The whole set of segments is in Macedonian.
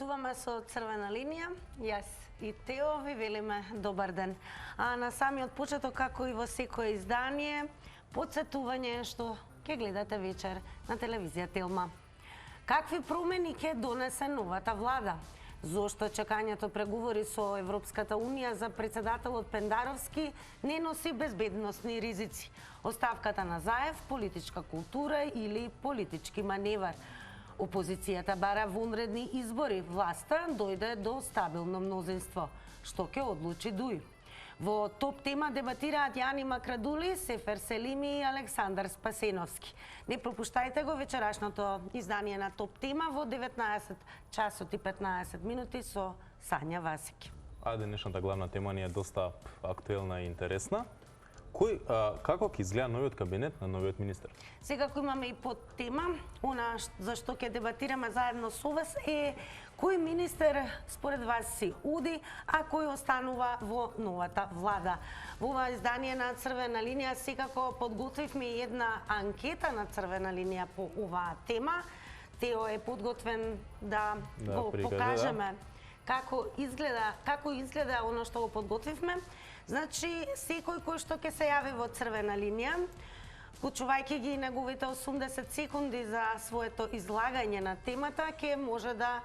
Почетуваме со Црвена линија. Јас и Тео ви велиме добар ден. А на самиот почеток, како и во секое издание, подсетување што ќе гледате вечер на телевизија Телма. Какви промени ќе донесе новата влада? Зошто чекањето преговори со Европската Унија за председателот Пендаровски не носи безбедносни ризици? Оставката на Заев, политичка култура или политички маневар? Опозицијата бара вонредни избори, власта дојде до стабилно мнозинство. Што ќе одлучи ДУИ? Во топ тема дебатираат Јани Макрадули, Сефер Селими и Александар Спасеновски. Не пропуштајте го вечерашното издание на топ тема во 19 часот и 15 минути со Сања Васики. А денешната главна тема ни е доста актуелна и интересна. Како ќе изгледа новиот кабинет на новиот министер? Секако имаме и под тема, она за што ќе дебатираме заедно со вас е кој министер според вас си уди, а кој останува во новата влада. Во ова издание на Црвена линија секако подготвивме една анкета на Црвена линија по оваа тема. Тео е подготвен да го покажеме како изгледа оно што го подготвивме. Значи, секој кој што ќе се јави во Црвена линија, вклучувајќи ги неговите 80 секунди за своето излагање на темата, ќе може да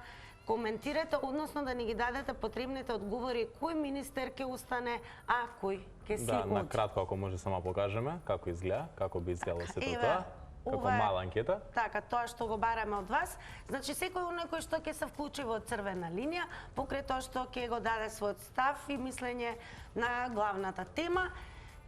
коментирате, односно да ни ги дадете потребните одговори кој министер ќе остане, а кој ќе си оди. Да, на кратко, ако може само покажеме како изгледа, како би изгледало сето тоа. Како мала анкета. Така, тоа што го бараме од вас. Значи, секој оној кој што ќе се вклучи во Црвена линија, покрај тоа што ќе го даде својот став и мислење на главната тема,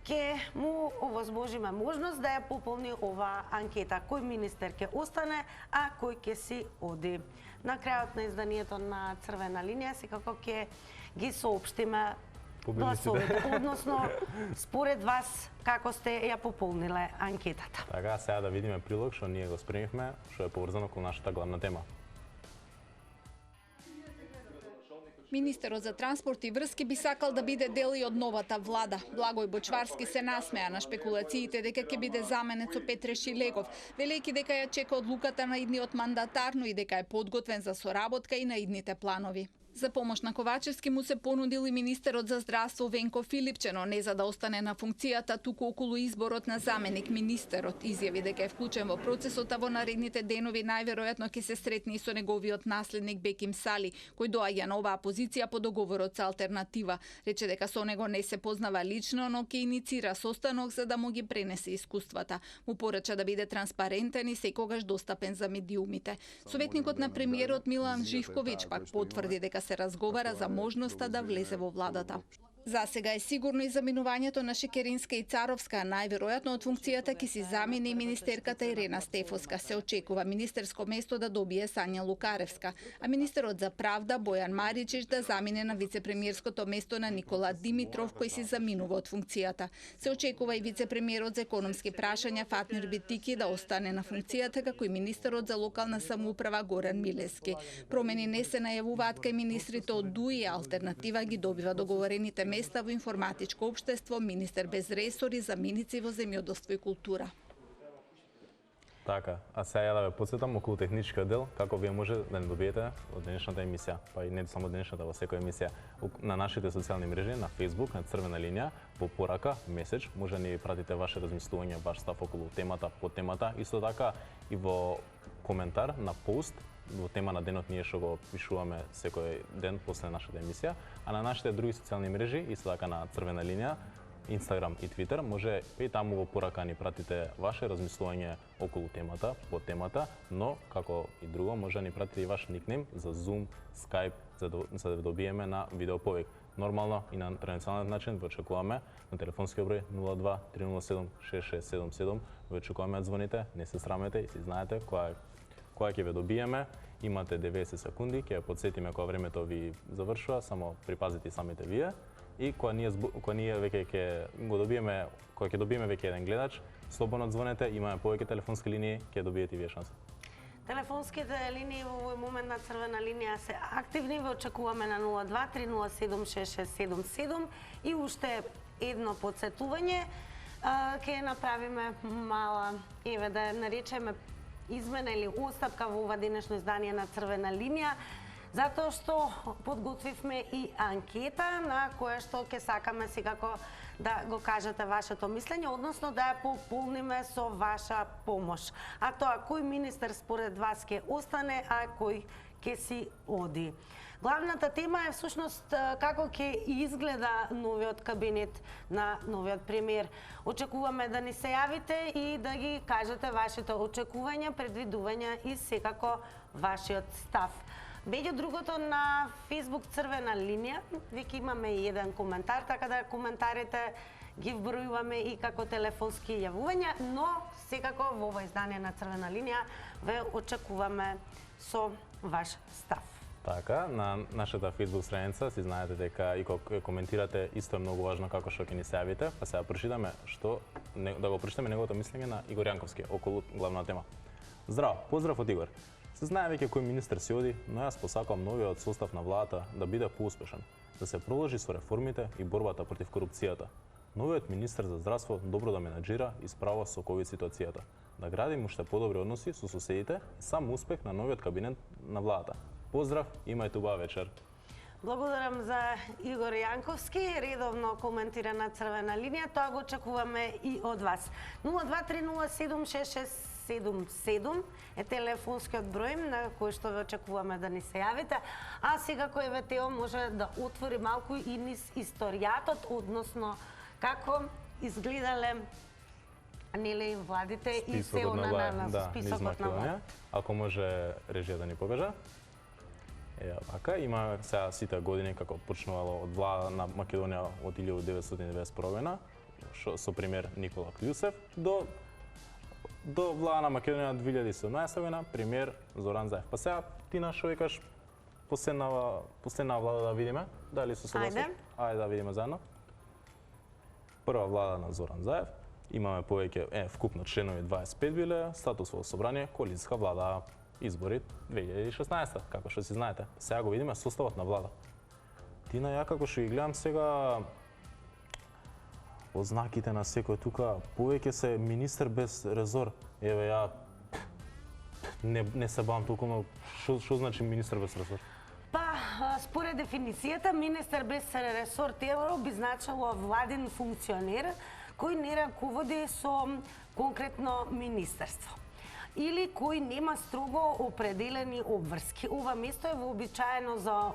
ќе му овозможиме можност да ја пополни оваа анкета. Кој министер ќе остане, а кој ќе си оди. На крајот на изданието на Црвена линија секако ќе ги соопштиме гласовите, односно според вас како сте ја пополниле анкетата. Така, сега да видиме прилог што ние го спремивме, што е поврзано кон нашата главна тема. Министерот за транспорт и врски би сакал да биде дел и од новата влада. Благој Бочварски се насмеа на шпекулациите дека ќе биде заменет со Петре Шилегов, велејќи дека ја чека одлуката на идниот мандатар, но и дека е подготвен за соработка и на идните планови. За помош на Ковачевски му се понудил и министерот за здравство Венко Филипче, не за да остане на функцијата, туку околу изборот на заменик министерот. Изјави дека е вклучен во процесот, а во наредните денови најверојатно ќе се сретне и со неговиот наследник Беким Сали, кој доаѓа на оваа позиција по договорот со Алтернатива. Рече дека со него не се познава лично, но ќе иницира состанок за да му ги пренесе искуствата. Му порача да биде транспарентен и секогаш достапен за медиумите. Советникот на премиерот Милан Живковиќ пак потврди дека се разговара за можноста да влезе во владата. За сега е сигурно и заминувањето на Шекеринска и Царовска, најверојатно од функцијата ќе си замени министерката Ирена Стефоска. Се очекува министерско место да добие Сања Лукаревска, а министерот за правда Бојан Маричич да замине на вице-премиерското место на Никола Димитров, кој си заминува од функцијата. Се очекува и вице-премиерот за економски прашања Фатмир Битики да остане на функцијата, како и министерот за локална самоуправа Горан Милески. Промени не се најавуваат кај министрите од ДУИ и Алтернатива ги добива договорените места во информатичко општество, министер без ресори, заменици во земјоделство и култура. Така, а сега ја да ве потсетам околу техничкиот дел, како вие може да не добиете од денешната емисија, па и не само денешната, во секоја емисија, на нашите социјални мрежи, на Facebook, на Црвена линија, во порака, меседж, може да ни пратите ваше размислување, ваш став околу темата, по темата, исто така и во коментар на пост, во тема на денот ние што го пишуваме секој ден после нашата емисија, а на нашите други социјални мрежи, исто така на Црвена линија, Инстаграм и Твитер, може и таму во порака ни пратите ваше размислување околу темата, по темата, но како и друго може да ни пратите и ваш никнем за Zoom, Skype, за да добиеме на видеоповик. Нормално и на традиционален начин ве очекуваме на телефонскиот број 02 307 6677. Ве очекуваме да звоните, не се срамете и си знаете која ќе ве добиеме. Имате 90 секунди, ќе ја подсетиме кога времето ви завршува, само припазите самите вие. И кога ние веќе ќе го добиеме, кога ќе добиеме веќе еден гледач, слободно звонете, имаме повеќе телефонски линии, ќе добиете и вие шанса. Телефонските линии во овој момент на Црвена линија се активни, ве очекуваме на 02 307 6677 и уште едно подсетување, ќе направиме мала, еве да наречеме измена или остапка во ова денешно издание на Црвена линија. затоа што подготвивме и анкета на која што ќе сакаме секако да го кажете вашето мислење, односно да ја пополниме со ваша помош. А тоа кој министер според вас ќе остане, а кој ќе си оди. Главната тема е всушност како ќе изгледа новиот кабинет на новиот премиер. Очекуваме да ни се јавите и да ги кажете вашите очекувања, предвидувања и секако вашиот став. Меѓу другото на Facebook Црвена линија, веќе имаме и еден коментар, така да коментарите ги вбројуваме и како телефонски јавувања, но секако во ова издание на Црвена линија ве очекуваме со ваш став. Така, на нашата Facebook страница си знаете дека и кога коментирате исто е многу важно како што ќе ни се јавите, па сега прочитаме да го прочитаме неговото мислење на Игор Јанковски околу главна тема. Здраво, поздрав од Игор. Се знае веќе кој министер си оди, но јас посакам новиот состав на владата да биде поуспешен, да се продолжи со реформите и борбата против корупцијата. Новиот министер за здравство добро да менаџира и справа со ковид ситуацијата, да градим уште подобри односи со соседите и сам успех на новиот кабинет на владата. Поздрав, имајте убава вечер. Благодарам за Игор Јанковски, редовно коментира на Црвена линија, тоа го очекуваме и од вас. 023076677 е телефонскиот број на кој што ве очекуваме да ни се јавите, а секако ЕВТО може да отвори малку и низ историјатот, односно како изгледале нели владите и се она на списокот на влада. Ако може режија да ни покажа. Вака, има сега сите години како почнувало од влада на Македонија од 1991 година, со премиер Никола Клјусев, до влада на Македонија 2017 година, премиер Зоран Заев. Па сега ти што викаш последна влада да видиме, дали се согласуваш? Ајде да видиме заедно. Прва влада на Зоран Заев, имаме повеќе вкупно членови 25 биле, статус во собрание, коалицијска влада. Избори 2016, како што си знаете. Сега го видиме составот на влада. Тина, ја како што ги гледам сега ознаките на секој тука, повеќе се министер без резор. Еве ја не се бавам толку многу. Што значи министер без резор? Па, според дефиницијата, министер без ресор тело би значило владин функционер кој не раководи со конкретно министерство или кој нема строго определени обврски. Ова место е вообичаено за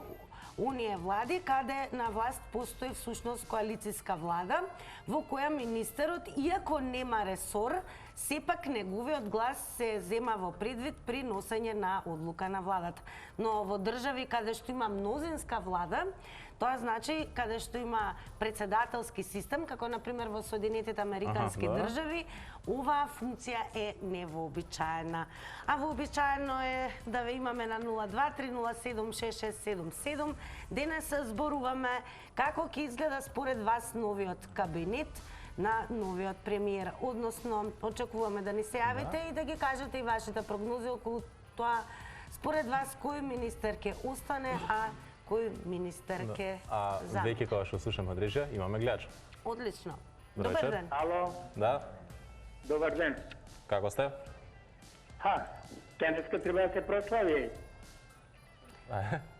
оние влади каде на власт постои всушност коалицијска влада, во која министерот, иако нема ресор, сепак неговиот глас се зема во предвид при носење на одлука на владата. Но во држави каде што има мнозинска влада, тоа значи каде што има председателски систем, како например во Соединетите Американски држави, оваа функција е невообичаена. А вообичаено е да ве имаме на 023076677. Денес зборуваме како ќе изгледа според вас новиот кабинет на новиот премиер. Односно, очекуваме да ни се јавите и да ги кажете и вашите прогнози околу тоа според вас кој министер ќе остане, а кој министер ќе замени. А веќе кога што слушаме од режија, имаме гледач. Одлично. Добар ден. Ало. Да. Добар ден. Како сте? Денеска треба да се прослави.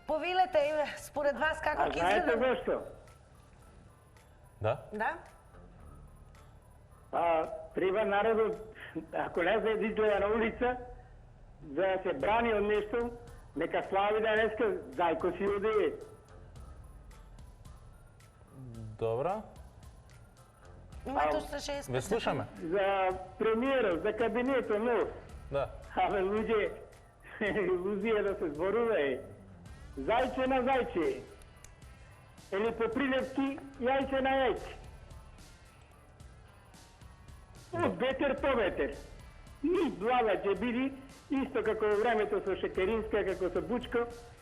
Повелете, според вас како ќе изгледа? Знаете зашто? Да? Да? Треба народот, ако не знае да изгледа на улица, да се брани од нешто, нека слави денеска, зајко си оди. Добро. Имате уште 6 Ве слушаме. За премиерот, за кабинетот нов. Да. Абе, луѓе, илузија да се зборува. Зајче на зајче. Или по прилепки, јајче на јајче. Од ветер по ветер. Ни влада ќе биде, исто како во времето со Шекеринска, како со Бучко,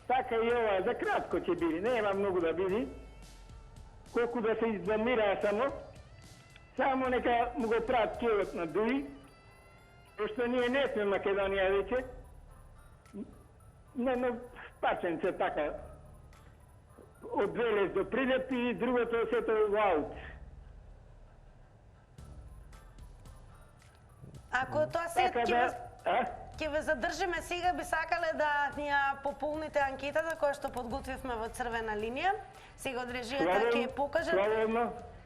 така и ова за кратко ќе биде. Нема многу да биде. Колку да се избламира само нека му го прават кевот на дуи, пошто ние не сме Македонија веќе. Но паченце така. Од Велес до Прилеп и другото сето во аут. Ако тоа се Така ќе да, вас... ќе ве задржиме сега, би сакале да ни ја пополните анкетата која што подготвивме во црвена линија. Сега од режијата ќе ја покажат.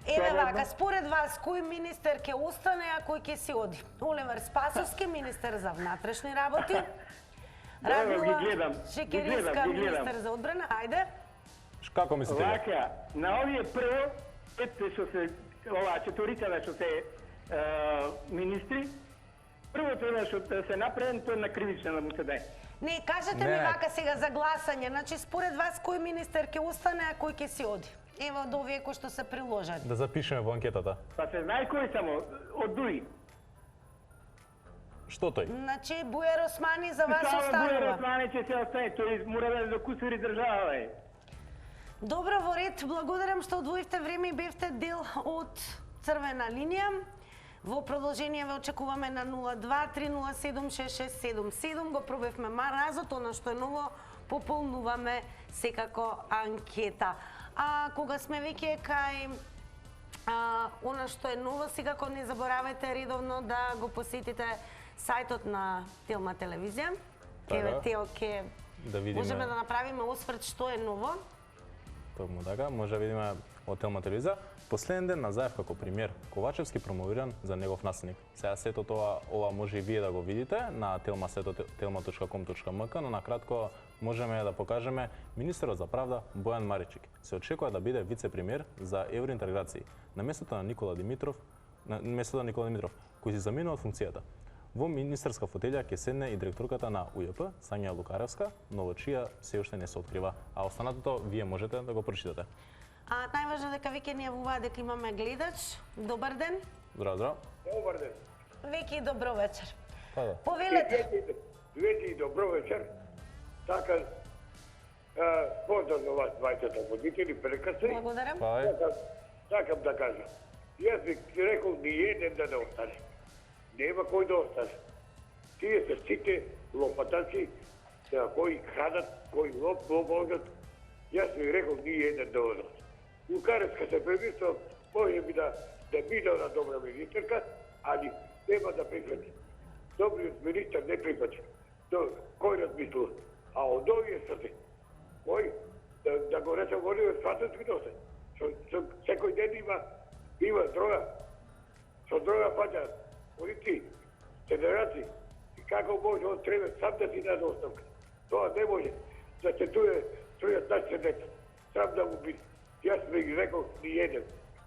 Еве вака, според вас, кој министер ќе остане, а кој ќе си оди? Оливер Спасовски, министер за внатрешни работи. Радмила Шекеринска, министер за одбрана. Ајде. Како мислите? Вака, на овие прво, што се, ова четворицата што се министри, прво треба што се направен, тоа на кривична да му се даде. Не, кажете ми вака сега за гласање. Значи, според вас, кој министер ќе остане, а кој ќе си оди? Ево од овие кои што се приложени. Да запишеме во анкетата. Па се знае кој само, од Дуи. Што тој? Значи, Бујар Османи за вас Само останува. Бујар Османи ќе се остане, тој мора да докусури држава, е. Добро, во ред, благодарам што одвоивте време и бевте дел од црвена линија. Во продолжение ве очекуваме на 02-307-6677. Го пробевме маразот, она што е ново, пополнуваме секако анкета. А кога сме веќе кај она што е ново, секако не заборавајте редовно да го посетите сајтот на Телма телевизија. Еве Тео ќе можеме да направиме осврт што е ново. Токму така, може да видиме од Телма телевизија. Последен ден на Заев како премиер Ковачевски промовиран за негов наследник. Сега сето тоа ова може и вие да го видите на telma.com.mk, но накратко можеме да покажеме министерот за правда Бојан Маричик. Се очекува да биде вице-премиер за евроинтеграции на местото на Никола Димитров, кој си заминува од функцијата. Во министерска фотелја ќе седне и директорката на УЈП, Сања Лукаревска, но во чија се уште не се открива, а останатото вие можете да го прочитате. Најважно дека веќе ни јавуваат дека имаме гледач. Добар ден. Здраво, здраво. Добар ден. Веќе добро вечер. Па да. Повелете. Веќе добро вечер. Така, поздрав на вас двајцата водители, прекаси. Благодарам. Сакам да кажам. Јас би рекол ни еден да не остане. Нема кој да остане. Тие се сите лопатаци, кои крадат, кои лопат. Јас би рекол ни еден да одат. Лукаревска се премислил, може би да биде една добра министерка, али нема да прифати. Добриот министер не прифати. Кој размислува? А од овие срце, кој да го речем оние фатовски носе. Секој ден има дрога. Со дрога паѓа полици, федераци. И како може он треба сам да си даде оставка? Тоа не може да се трујат нашите деца. Сам да му биде. Јас би ги рекол ни еден.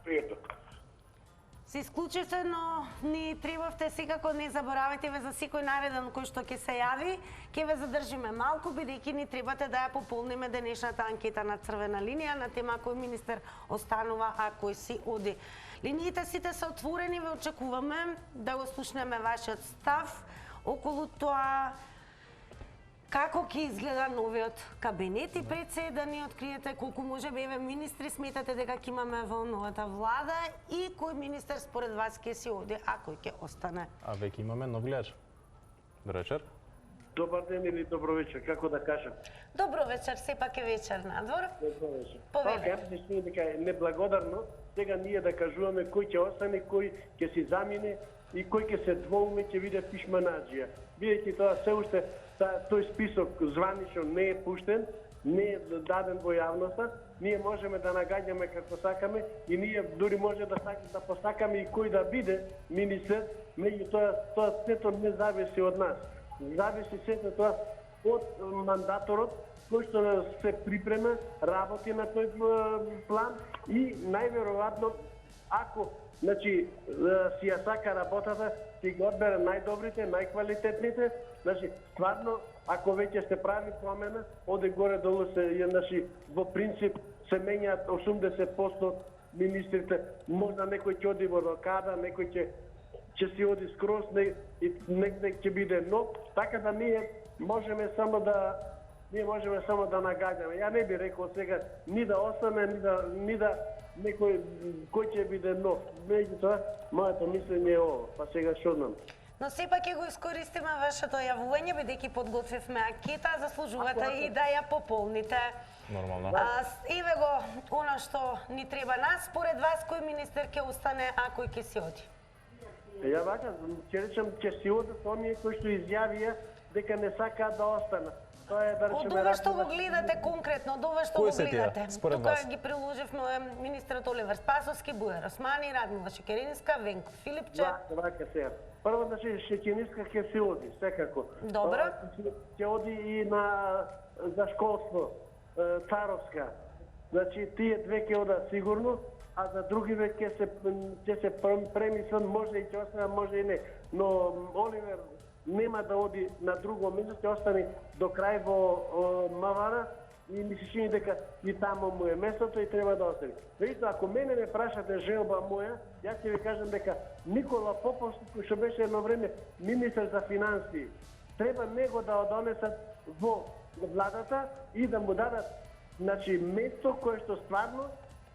Пријатно. Се исклучите, но ни требавте секако, не заборавајте ве за секој нареден кој што ќе се јави. Ќе ве задржиме малку, бидејќи ни требате да ја пополниме денешната анкета на црвена линија на тема кој министер останува, а кој си оди. Линиите сите се отворени, ве очекуваме да го слушнеме вашиот став околу тоа како ќе изгледа новиот кабинет и пред се да ни откриете колку може би министри сметате дека ќе имаме во новата влада и кој министер според вас ќе си оди, а кој ќе остане. А веќе имаме нов гледач. Добар вечер. Добар ден или добро вечер, како да кажам? Добро вечер, сепак е вечер надвор. Добро вечер. Повелете. Јас мислам дека е неблагодарно сега ние да кажуваме кој ќе остане, кој ќе си замине и кој ќе се двоуме ќе биде пишманаџија. Бидејќи тоа се уште тој список званично не е пуштен, не е даден во јавноста, ние можеме да нагаѓаме како сакаме и ние дури може да посакаме и кој да биде министер, меѓутоа тоа сето не зависи од нас. Зависи сето тоа од мандаторот кој што се припрема, работи на тој план и најверојатно ако си ја сака работата, си го одбере најдобрите, најквалитетните, стварно, ако веќе се прави промена, оде горе-долу во принцип се менјаат 80% министрите, можда некој ќе оди во рокада, некој ќе си оди скроз, некој ќе биде нов, така да ние можеме само да нагаѓаме. Ја не би рекол сега ни да остане, ни да некој кој ќе биде нов. Меѓутоа, моето мислење е ово, па сега што знам. Но сепак ќе го искористиме вашето јавување, бидејќи подготвивме анкета, заслужувате и да ја пополните. Нормално. Еве го, она што ни треба нас, според вас кој министер ќе остане, а кој ќе си оди? Ја вака, ќе речем, ќе си одат оние кои што изјавија дека не сакаат да останат. Тоа е да Од речеме ова што го гледате конкретно, од ова што Кои го се тие, гледате? според Тука вас? ги приложивме министрот Оливер Спасовски, Бујар Османи, Радмила Шекеринска, Венко Филипче. Вака сега. Прво, значи, Шекеринска ќе се оди, секако. Добро. Ќе оди и за школство, Царовска. Значи, тие две ќе одат сигурно, а за други ќе се премислат, може и ќе остане, може и не. Но Оливер нема да оди на друго место, ќе остане до крај во МВР и ми се чини дека и тамо му е местото и треба да остане. Видите, ако мене ме прашате желба моја, јас ќе ви кажам дека Никола Поповски, кој што беше едно време министер за финансии, треба него да донесат во владата и да му дадат место кое што стварно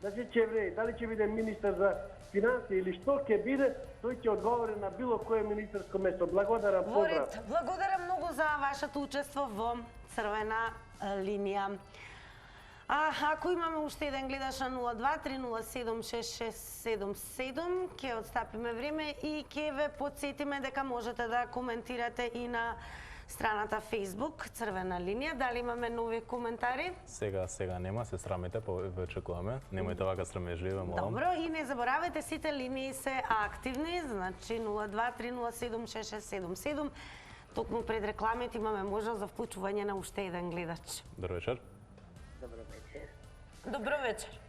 ќе вреди. Дали ќе биде министер за финансии или што ќе биде, тој ќе одговори на било кое министерско место. Благодарам, поздрав. Ворид, благодарам многу за вашето учество во Црвена линија. Ако имаме уште еден гледач на 02-307-6677, ќе отстапиме време и ќе ве подсетиме дека можете да коментирате и на страната Facebook Црвена линија. Дали имаме нови коментари? Сега нема, се срамете, ве очекуваме. Немојте вака срамежливе, молам. Добро, и не заборавајте, сите линии се активни, значи 02-307-6677. Токму пред рекламите имаме можност за вклучување на уште еден гледач. Добро вечер. Добро вечер. Добро вечер.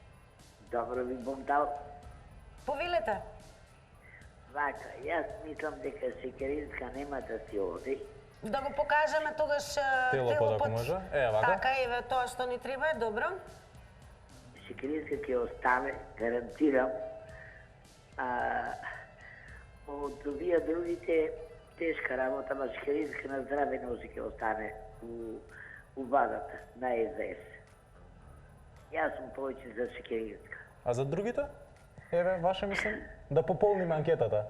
Добро ви бом дал. Повелете. Вака, јас мислам дека Шекеринска нема да си оди. Да го покажеме тогаш Телопод, ако може. Вака. Така, еве, тоа што ни треба е добро. Шекеринска ќе остане, гарантирам. Од овие другите тешка работа, ма Шекеринска на здраве носи ќе остане у владата на СДС. Јас сум повеќе за Шекеринска. А за другите? Еве, ваше мислам, да пополниме анкетата.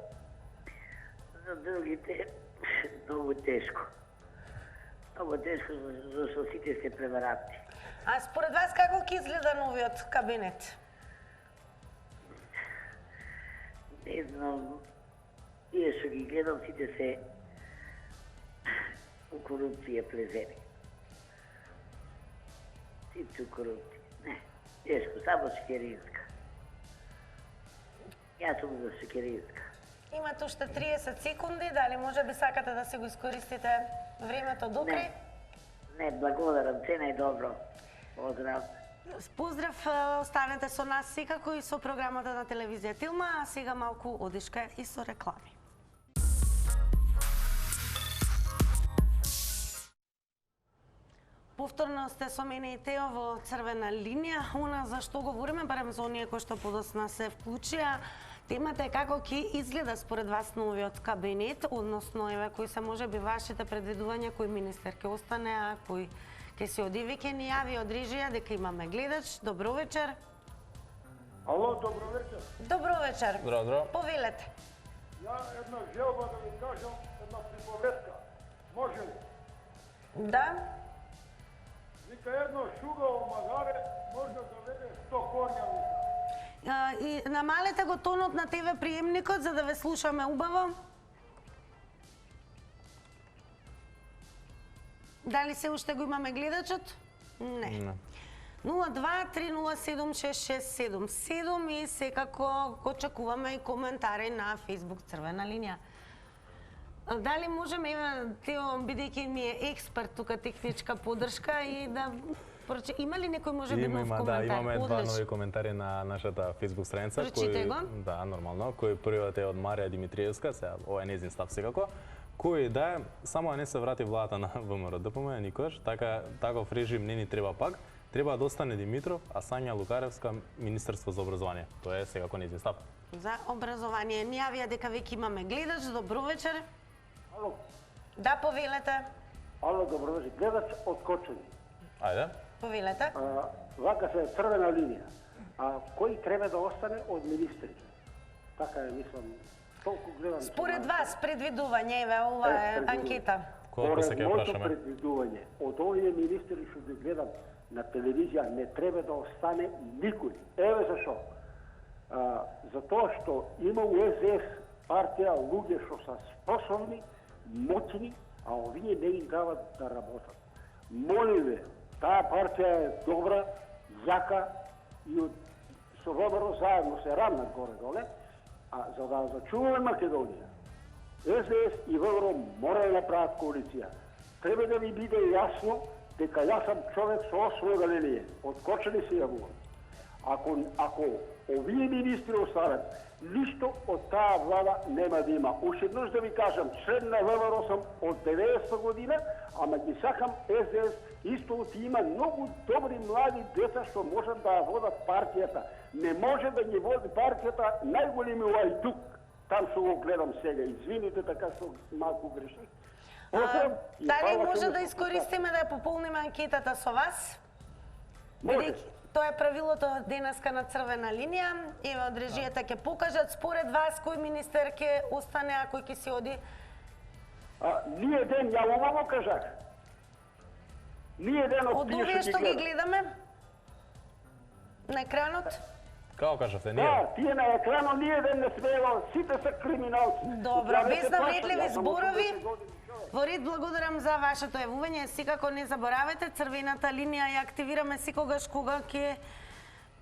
За другите многу тешко. Многу тешко, зашто сите се преваранти. А според вас како ќе изгледа новиот кабинет? Не знам, тие што ги гледам, сите се у корупција плезени. Сите у корупција. Не, тешко, само Шекеринска. Јас сум за Шекеринска. Имате уште 30 секунди, дали може би сакате да се го искористите времето до крај? Не, благодарам, се најдобро. Поздрав. Поздрав, останете со нас секако и со програмата на телевизија Тилма, а сега малку одишка и со реклами. Повторно сте со мене и Тео во Црвена линија. Она за што говориме, барем за оние кои што подосна се вклучија, темата е како ќе изгледа според вас новиот кабинет, односно еве кои се можеби вашите предвидувања, кој министер ќе остане, а кој ќе се оди. Веќе ни јави од режија дека имаме гледач. Добро вечер. Ало, добро вечер. Добро вечер. Здраво. Повелете. Ја една желба да ви кажам, една приповедка. Може ли? Да. Вика едно шугаво магаре може да доведе 100 коња. И намалете го тонот на ТВ приемникот за да ве слушаме убаво. Дали се уште го имаме гледачот? Не. 02-307-6677 и секако очекуваме и коментари на Facebook Црвена линија. Дали можеме, Тео, бидејќи ми е експерт тука техничка поддршка и да има ли некој може би нов коментар? Да, имаме два нови коментари на нашата Facebook страница. Прочите го. Да, нормално. Кој првиот е од Марија Димитриевска, сега ова е нејзин став секако. Кој да е, само не се врати владата на ВМРО ДПМ никош, таков режим не ни треба пак. Треба да остане Димитров, а Сања Лукаревска Министерство за образование. Тоа е секако нејзин став. За образование. Ни јавија дека веќе имаме гледач. Добро вечер. Ало. Да, повелете. Ало, добро вечер. Гледач од Кочани. Ајде. Повелете. Вака се Црвена линија. Кој треба да остане од министрите? Така е, мислам, толку гледам. Според вас, предвидување, еве, ова е анкета. Колку се ќе прашаме? Моето предвидување, од овие министри што ги гледам на телевизија, не треба да остане никој. Еве зашо. Затоа што има у СДС партија луѓе што се способни, моćни, а овие не им дават да работат. Молим ве, таа партија е добра, јака и со ВМРО заедно се рамнат горе-доле, а за да зачуваме Македонија, СДС и ВМРО мора да направат коалиција. Треба да ви биде јасно дека јас сум човек со освој галерија, од Кочани се јавувам. Ако овие министри остават, ништо од таа влада нема да има. Уште еднаш да ви кажам, член на ВМРО сум од 90 година, ама ги сакам СДС, исто има многу добри млади деца што можат да водат партијата. Не може да ги води партијата најголеми лајдук. Там што го гледам сега, извините така што малку греших. Дали може да искористиме да ја пополниме анкетата со вас? Може. Тоа е правилото денеска на црвена линија. Ева, од режијата ќе покажат според вас кој министер ќе остане, а кој ќе си оди? Ние ден, ја ово кажах. Ние ден од Од овие што ги гледаме на екранот? Како кажавте, ние? Да, тие на екранот ние ден не смеело, сите се криминалци. Добро, без навредливи зборови. Во ред, благодарам за вашето јавување. Секако не заборавете, црвената линија ја активираме секогаш кога ќе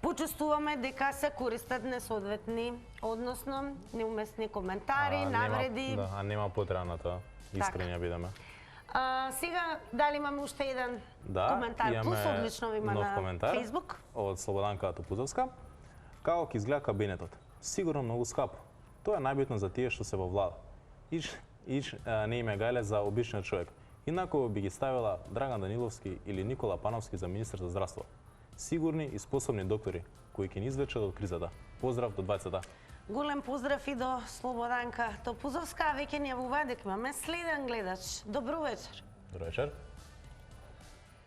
почувствуваме дека се користат несоодветни, односно неуместни коментари, навреди. Да, нема потреба на тоа. Искрени ја бидеме. Сега, дали имаме уште еден коментар? Плюс одлично има нов на коментар Facebook. Од Слободанка Топузовска. Како ќе изгледа кабинетот? Сигурно многу скапо. Тоа е најбитно за тие што се во влада. Ич не им е гајле за обичниот човек. Инако би ги ставила Драган Даниловски или Никола Пановски за министер за здравство. Сигурни и способни доктори кои ќе ни извлечат од кризата. Поздрав до двајцата. Голем поздрав и до Слободанка Топузовска. Веќе ни јавува дека имаме следен гледач. Добро вечер. Добро вечер.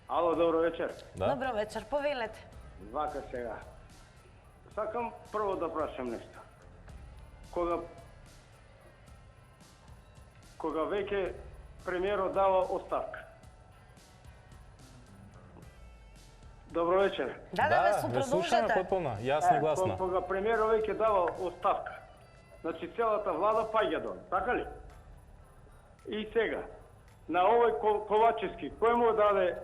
Ало, добро вечер. Да. Добро вечер, повелете. Вака сега. Сакам прво да прашам нешто. Кога веќе премиерот дава оставка. Добро вечер. Да, ве слушаме потполно, јасно и гласно. Кога премиерот веќе дава оставка, значи целата влада паѓа долу, така ли? И сега, на овој Ковачевски, кој му даде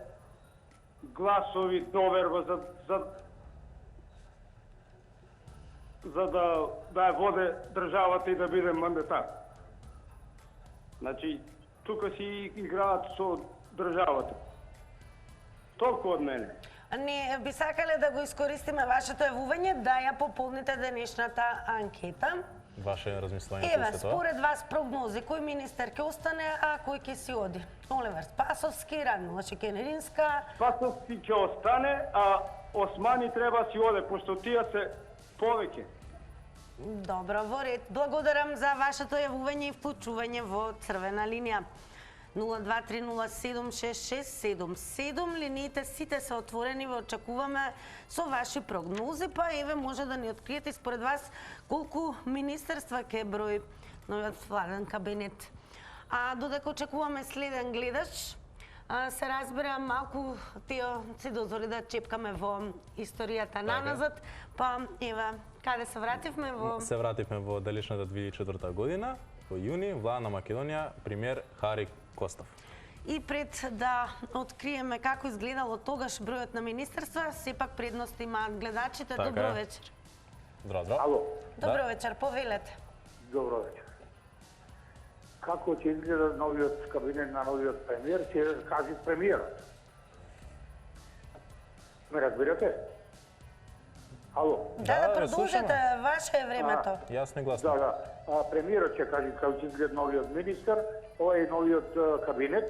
гласови доверба за да ја воде државата и да биде мандатар? Значи, тука си играат со државата. Толку од мене. Не би сакале да го искористиме вашето јавување да ја пополните денешната анкета. Ваше размислување Еве, после тоа? според вас прогнози, кој министер ќе остане, а кој ќе си оди? Оливер Спасовски, Радмила Шекеринска. Спасовски ќе остане, а Османи треба си оде, пошто тие се повеќе. Добро, во ред. Благодарам за вашето јавување и вклучување во црвена линија. 023076677. Линиите сите се отворени, ве очекуваме со ваши прогнози, па еве може да ни откриете според вас колку министерства ќе брои новиот владен кабинет. А додека очекуваме следен гледач, се разбира малку Тео се дозволи да чепкаме во историјата наназад, па еве каде се вративме во... Се вративме во далечната 2004 година, во јуни, влада на Македонија, премиер Хари Костов. И пред да откриеме како изгледало тогаш бројот на министерства, сепак предност имаат гледачите. Така Добро е. вечер. Здраво. Ало. Добро вечер, повелете. Добро вечер. Како ќе изгледа новиот кабинет на новиот премиер, ќе кажи премиерот. Ме разбирате? Ало. Да, продолжете, ваше е времето. Јасно и гласно. Да. Премиерот ќе каже како ќе изгледа новиот министер, овој новиот кабинет,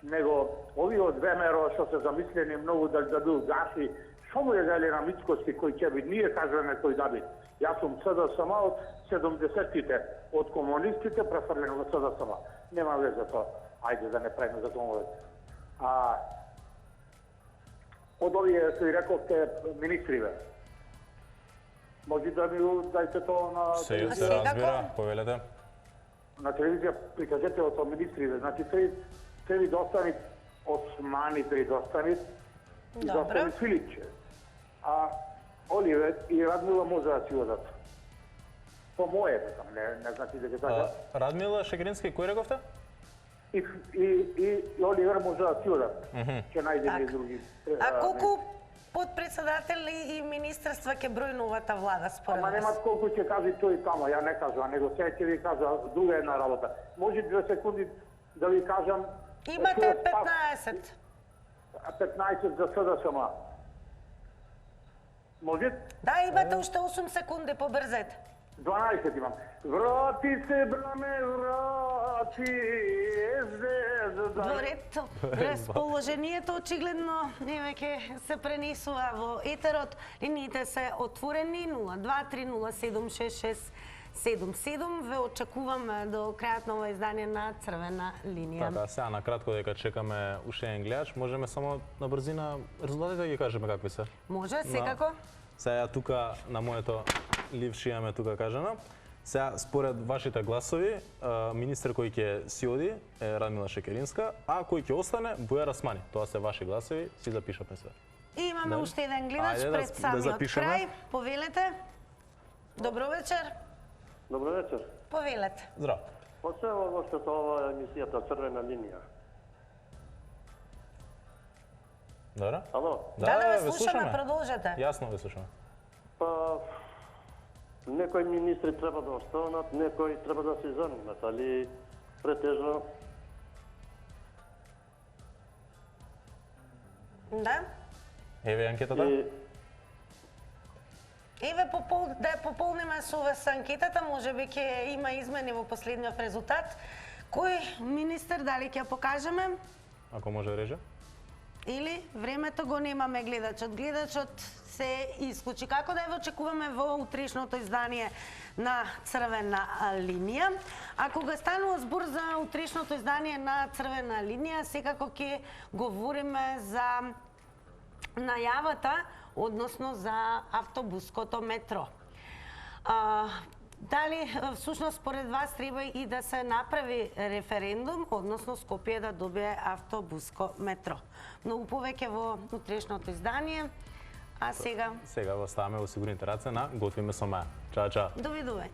него овие од ВМРО што се замислени многу да бил гаси, што му е дали на Мицкоски кој ќе би, ние кажуваме кој да би. Јас сум СДСМ од 70-тите, од комунистите префрлен во СДСМ. Нема веза тоа. Ајде да не правиме за домовете. Од овие што ви рековте министриве. Може да ми дајте тоа на Се разбира, повелете. на телевизија прикажете од министриве. Значи се ви достанит Османи, се ви достанит и достанит Филипче. А Оливер и Радмила може да си одат. По моје, не значи дека така. Радмила Шекеринска и кој рековте? и Оливер може да си одат. Ќе најдеме и други. А колку подпредседатели и министерства ќе брои новата влада според Ама вас? нема колку ќе каже тој тамо, ја не кажувам, него сега ќе ви кажа друга една работа. Може 2 секунди да ви кажам... Имате 15. 15 за СДСМ. Може? Да, имате уште 8 секунди, побрзете. 12 имам. Врати се, браме, врати, Во ред, расположението очигледно веќе се пренесува во етерот. Линиите се отворени 023076677. Ве очекуваме до крајот на ова издание на Црвена линија. Така, сега на кратко дека чекаме уште еден гледач, можеме само на брзина резултатите да ги кажеме какви се. Може, секако. Сега тука на моето ливче имаме тука кажано. Сега според вашите гласови, министер кој ќе си оди е Радмила Шекеринска, а кој ќе остане Бујар Османи. Тоа се ваши гласови, си запишавме се. И имаме Дали? уште еден гледач Ајде пред самиот запишеме. крај. Повелете. Добро вечер. Добро вечер. Повелете. Здраво. Оце во што ова емисијата Црвена линија. Добро? Ало? Да, ве слушаме, продолжете. Јасно ве слушаме. Па, некои министри треба да останат, некои треба да се заменат, али претежно Да. Еве анкетата. Еве да ја пополниме со ове анкетата, можеби ќе има измени во последниот резултат. Кој министер, дали ќе ја покажеме? Ако може реже. Или времето го немаме гледачот. Гледачот се исклучи. Како да ја очекуваме во утрешното издание на Црвена линија. А кога станува збор за утрешното издание на Црвена линија, секако ќе говориме за најавата, односно за автобуското метро. Дали всушност според вас треба и да се направи референдум, односно Скопје да добие автобуско метро? Многу повеќе во утрешното издание, а сега... Сега го ставаме во сигурните раце на Готвиме со Маја. Чао, чао. Довидување.